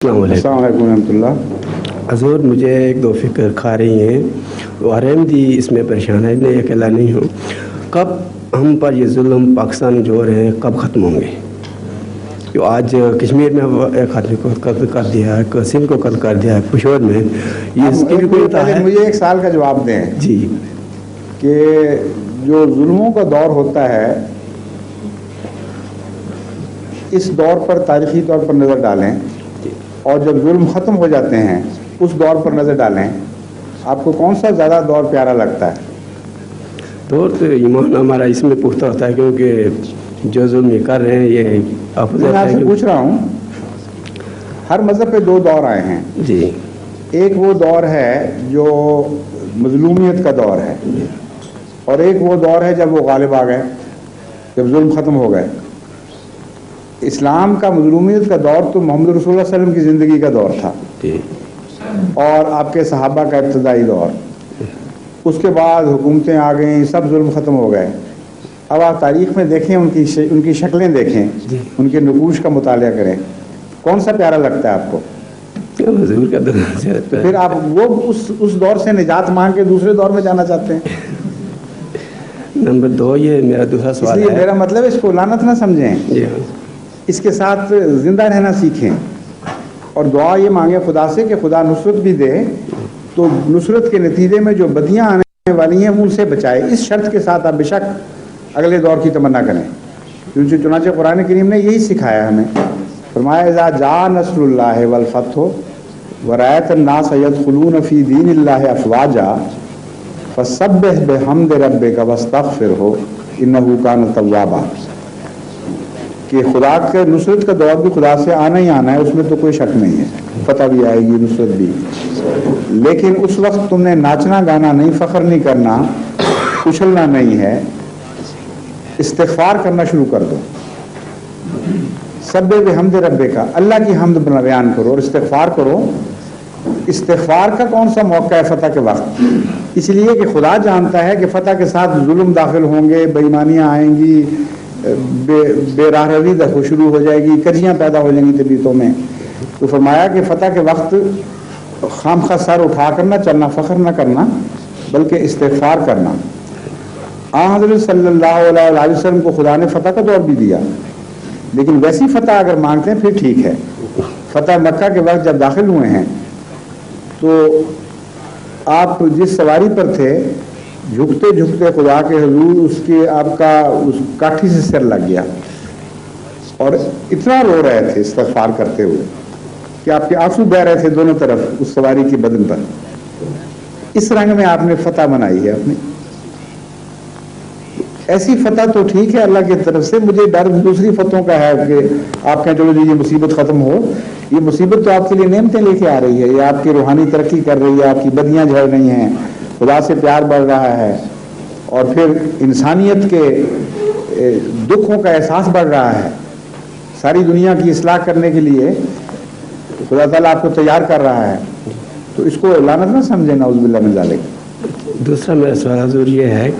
السلام علیکم ورحمۃ اللہ. حضور مجھے ایک دو فکر کھا رہی ہیں. حریم دی اس میں پریشان ہے, میں اکیلا نہیں ہوں. کب ہم پر یہ ظلم پاکستان جو ہو رہے ہیں کب ختم ہوں گے؟ جو آج کشمیر میں ایک آدمی کو قتل کر دیا ہے, سندھ کو قتل کر دیا ہے, پشور میں, یہ اس کی بھی کوئی ہے؟ مجھے ایک سال کا جواب دیں جی کہ جو ظلموں کا دور ہوتا ہے اس دور پر تاریخی طور پر نظر ڈالیں, اور جب ظلم ختم ہو جاتے ہیں اس دور پر نظر ڈالیں. آپ کو کون سا زیادہ دور پیارا لگتا ہے؟ دور تو ایمان ہمارا اس میں پختہ ہوتا ہے, کیونکہ جو ظلم یہ کر رہے ہیں یہ میں آپ سے پوچھ رہا ہوں, ہر مذہب پہ دو دور آئے ہیں. جی, ایک وہ دور ہے جو مظلومیت کا دور ہے, اور ایک وہ دور ہے جب وہ غالب آ گئے, جب ظلم ختم ہو گئے. اسلام کا مظلومیت کا دور تو محمد رسول اللہ علیہ وسلم کی زندگی کا دور تھا, اور آپ کے صحابہ کا ابتدائی دور. اس کے بعد حکومتیں آ گئیں, سب ظلم ختم ہو گئے. اب آپ تاریخ میں دیکھیں, ان کی شکلیں دیکھیں, ان کے نقوش کا مطالعہ کریں, کون سا پیارا لگتا ہے آپ کو؟ پھر آپ وہ اس دور سے نجات مانگ کے دوسرے دور میں جانا چاہتے ہیں. نمبر 2, یہ میرا دوسرا سوال ہے. میرا مطلب ہے اس کو لعنت نہ سمجھیں, اس کے ساتھ زندہ رہنا سیکھیں, اور دعا یہ مانگیں خدا سے کہ خدا نصرت بھی دے, تو نصرت کے نتیجے میں جو بدیاں آنے والی ہیں ان سے بچائے. اس شرط کے ساتھ آپ بے شک اگلے دور کی تمنا کریں. چنانچہ قرآن کریم نے یہی سکھایا ہمیں. فرمایا اذا جاء نصر اللہ والفتح ورأیت الناس يدخلون فی دین اللہ افواجا فسبح بحمد ربک واستغفرہ انہ کان توابا. کہ خدا کے نصرت کا دور بھی خدا سے آنا ہی آنا ہے, اس میں تو کوئی شک نہیں ہے. فتح بھی آئے گی, نصرت بھی, لیکن اس وقت تم نے ناچنا گانا نہیں, فخر نہیں کرنا, اچھلنا نہیں ہے, استغفار کرنا شروع کر دو. سبح بحمد ربک, اللہ کی حمد بیان کرو اور استغفار کرو. استغفار کا کون سا موقع ہے فتح کے وقت؟ اس لیے کہ خدا جانتا ہے کہ فتح کے ساتھ ظلم داخل ہوں گے, بےایمانیاں آئیں گی, بے راہ روی شروع ہو جائے گی, کجیاں پیدا ہو جائیں گی طبیعتوں میں. تو فرمایا کہ فتح کے وقت خام خواہ سر اٹھا کر نہ چلنا, فخر نہ کرنا, بلکہ استغفار کرنا. حضرت صلی اللہ علیہ وسلم کو خدا نے فتح کا دور بھی دیا, لیکن ویسی فتح اگر مانگتے ہیں پھر ٹھیک ہے. فتح مکہ کے وقت جب داخل ہوئے ہیں تو آپ جس سواری پر تھے, جھکتے جھکتے خدا کے حضور اس کے آپ کا اس کاٹھی سے سر لگ گیا, اور اتنا رو رہے تھے استغفار کرتے ہوئے کہ آپ کے آنسو بہ رہے تھے دونوں طرف اس سواری کی بدن پر. اس رنگ میں آپ نے فتح منائی ہے اپنی. ایسی فتح تو ٹھیک ہے اللہ کی طرف سے, مجھے ڈر دوسری فتحوں کا ہے کہ آپ کہیں چلو جی یہ مصیبت ختم ہو. یہ مصیبت تو آپ کے لیے نعمتیں لے کے آ رہی ہے, یہ آپ کی روحانی ترقی کر رہی ہے, آپ کی بدیاں جھڑ رہی ہیں, خدا سے پیار بڑھ رہا ہے, اور پھر انسانیت کے دکھوں کا احساس بڑھ رہا ہے. ساری دنیا کی اصلاح کرنے کے لیے خدا تعالیٰ آپ کو تیار کر رہا ہے, تو اس کو لعنت نہ سمجھیں, نعوذ باللہ من ذالک. دوسرا میرا سوال حضور یہ ہے